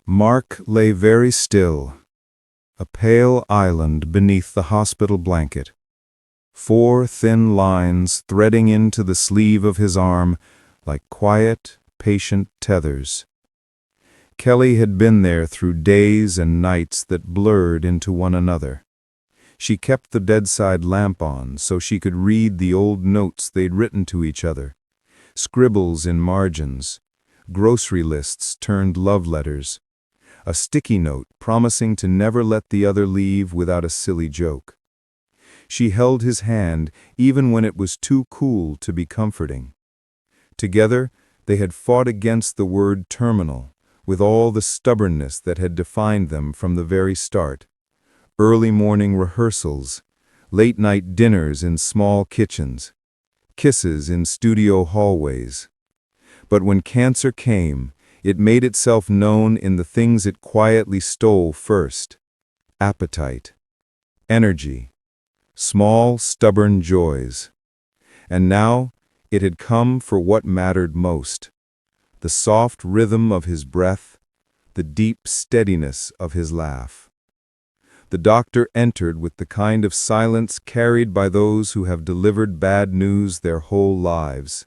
Mark lay very still, a pale island beneath the hospital blanket. 4 thin lines threading into the sleeve of his arm like quiet, patient tethers. Kelly had been there through days and nights that blurred into one another. She kept the bedside lamp on so she could read the old notes they'd written to each other, scribbles in margins, grocery lists turned love letters, a sticky note promising to never let the other leave without a silly joke. She held his hand even when it was too cool to be comforting. Together, they had fought against the word terminal, with all the stubbornness that had defined them from the very start. Early morning rehearsals, late-night dinners in small kitchens, kisses in studio hallways. But when cancer came, it made itself known in the things it quietly stole first: appetite, energy, small, stubborn joys. And now it had come for what mattered most: the soft rhythm of his breath, the deep steadiness of his laugh. The doctor entered with the kind of silence carried by those who have delivered bad news their whole lives.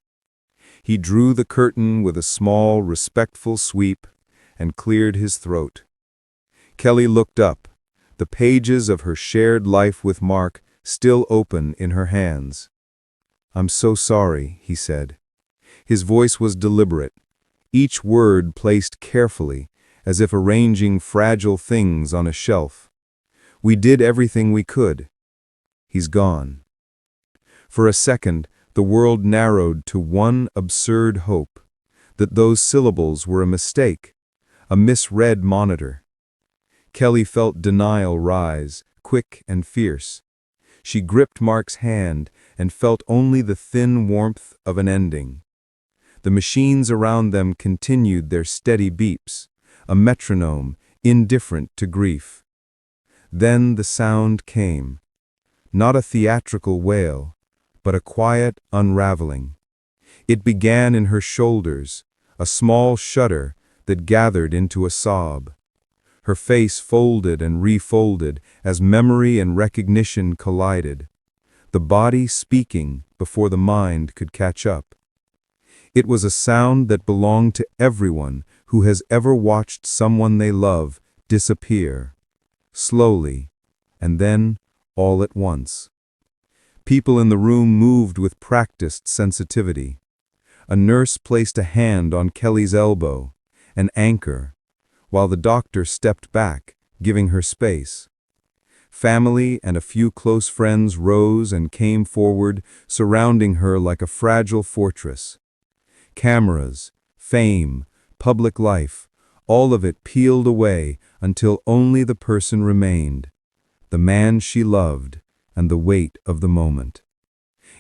He drew the curtain with a small, respectful sweep and cleared his throat. Kelly looked up, the pages of her shared life with Mark still open in her hands. "I'm so sorry," he said. His voice was deliberate, each word placed carefully, as if arranging fragile things on a shelf. "We did everything we could. He's gone." For a second, the world narrowed to one absurd hope: that those syllables were a mistake, a misread monitor. Kelly felt denial rise, quick and fierce. She gripped Mark's hand and felt only the thin warmth of an ending. The machines around them continued their steady beeps, a metronome indifferent to grief. Then the sound came, not a theatrical wail, but a quiet unraveling. It began in her shoulders, a small shudder that gathered into a sob. Her face folded and refolded as memory and recognition collided, the body speaking before the mind could catch up. It was a sound that belonged to everyone who has ever watched someone they love disappear, slowly, and then all at once. People in the room moved with practiced sensitivity. A nurse placed a hand on Kelly's elbow, an anchor, while the doctor stepped back, giving her space. Family and a few close friends rose and came forward, surrounding her like a fragile fortress. Cameras, fame, public life, all of it peeled away until only the person remained, the man she loved, and the weight of the moment.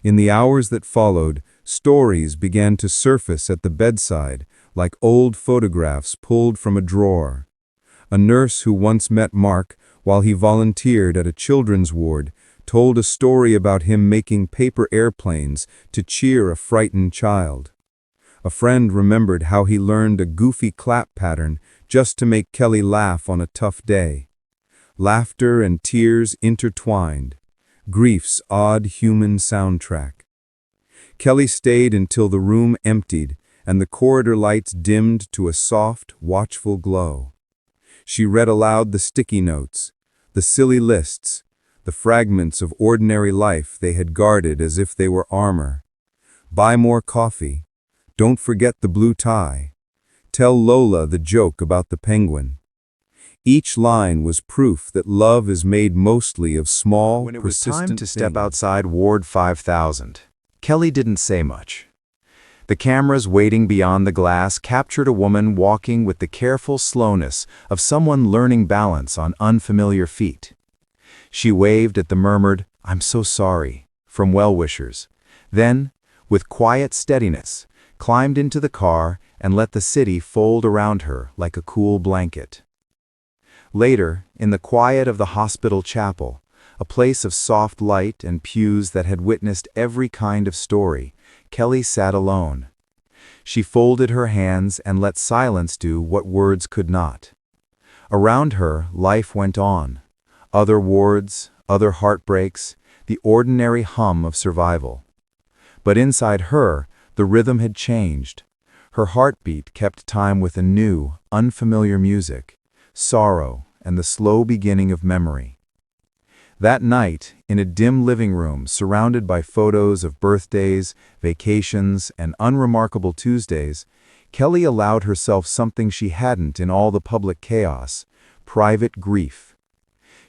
In the hours that followed, stories began to surface at the bedside, like old photographs pulled from a drawer. A nurse who once met Mark while he volunteered at a children's ward told a story about him making paper airplanes to cheer a frightened child. A friend remembered how he learned a goofy clap pattern just to make Kelly laugh on a tough day. Laughter and tears intertwined, grief's odd human soundtrack. Kelly stayed until the room emptied and the corridor lights dimmed to a soft, watchful glow. She read aloud the sticky notes, the silly lists, the fragments of ordinary life they had guarded as if they were armor. Buy more coffee. Don't forget the blue tie. Tell Lola the joke about the penguin. Each line was proof that love is made mostly of small, When it was time persistent to step things. outside Ward 5000, Kelly didn't say much. The cameras waiting beyond the glass captured a woman walking with the careful slowness of someone learning balance on unfamiliar feet. She waved at the murmured, "I'm so sorry," from well-wishers. Then, with quiet steadiness, climbed into the car and let the city fold around her like a cool blanket. Later, in the quiet of the hospital chapel, a place of soft light and pews that had witnessed every kind of story, Kelly sat alone. She folded her hands and let silence do what words could not. Around her, life went on. Other wards, other heartbreaks, the ordinary hum of survival. But inside her, the rhythm had changed. Her heartbeat kept time with a new, unfamiliar music, sorrow, and the slow beginning of memory. That night, in a dim living room surrounded by photos of birthdays, vacations, and unremarkable Tuesdays, Kelly allowed herself something she hadn't in all the public chaos: private grief.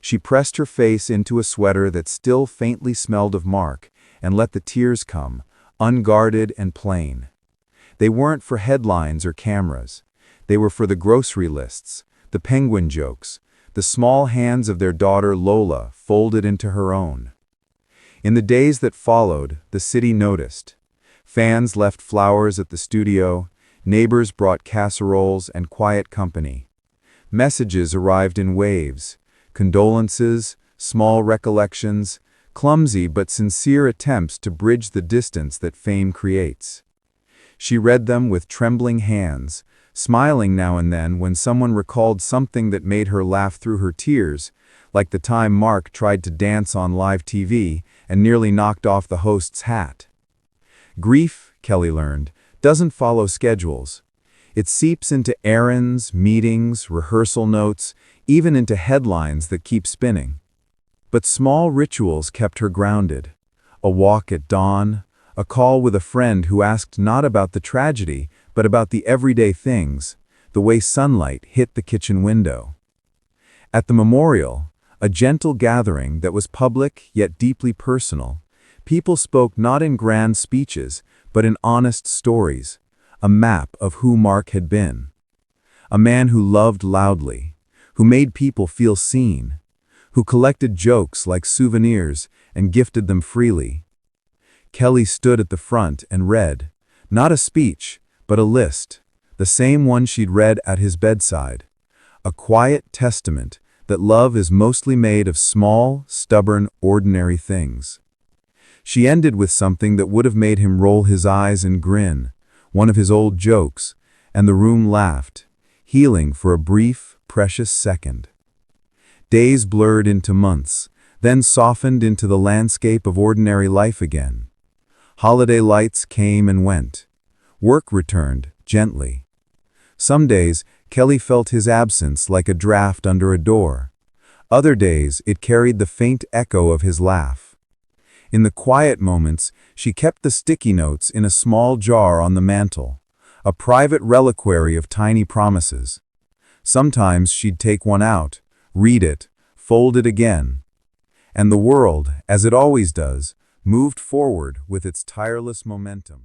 She pressed her face into a sweater that still faintly smelled of Mark and let the tears come, unguarded and plain. They weren't for headlines or cameras. They were for the grocery lists, the penguin jokes, the small hands of their daughter Lola folded into her own. In the days that followed, the city noticed. Fans left flowers at the studio, neighbors brought casseroles and quiet company. Messages arrived in waves, condolences, small recollections, clumsy but sincere attempts to bridge the distance that fame creates. She read them with trembling hands, smiling now and then when someone recalled something that made her laugh through her tears, like the time Mark tried to dance on live TV and nearly knocked off the host's hat. Grief, Kelly learned, doesn't follow schedules. It seeps into errands, meetings, rehearsal notes, even into headlines that keep spinning. But small rituals kept her grounded. A walk at dawn, a call with a friend who asked not about the tragedy, but about the everyday things, the way sunlight hit the kitchen window. At the memorial, a gentle gathering that was public yet deeply personal, people spoke not in grand speeches, but in honest stories, a map of who Mark had been. A man who loved loudly, who made people feel seen, who collected jokes like souvenirs and gifted them freely. Kelly stood at the front and read, not a speech, but a list, the same one she'd read at his bedside, a quiet testament that love is mostly made of small, stubborn, ordinary things. She ended with something that would have made him roll his eyes and grin, one of his old jokes, and the room laughed, healing for a brief, precious second. Days blurred into months, then softened into the landscape of ordinary life again. Holiday lights came and went. Work returned, gently. Some days, Kelly felt his absence like a draft under a door. Other days, it carried the faint echo of his laugh. In the quiet moments, she kept the sticky notes in a small jar on the mantel, a private reliquary of tiny promises. Sometimes she'd take one out, read it, fold it again. And the world, as it always does, moved forward with its tireless momentum.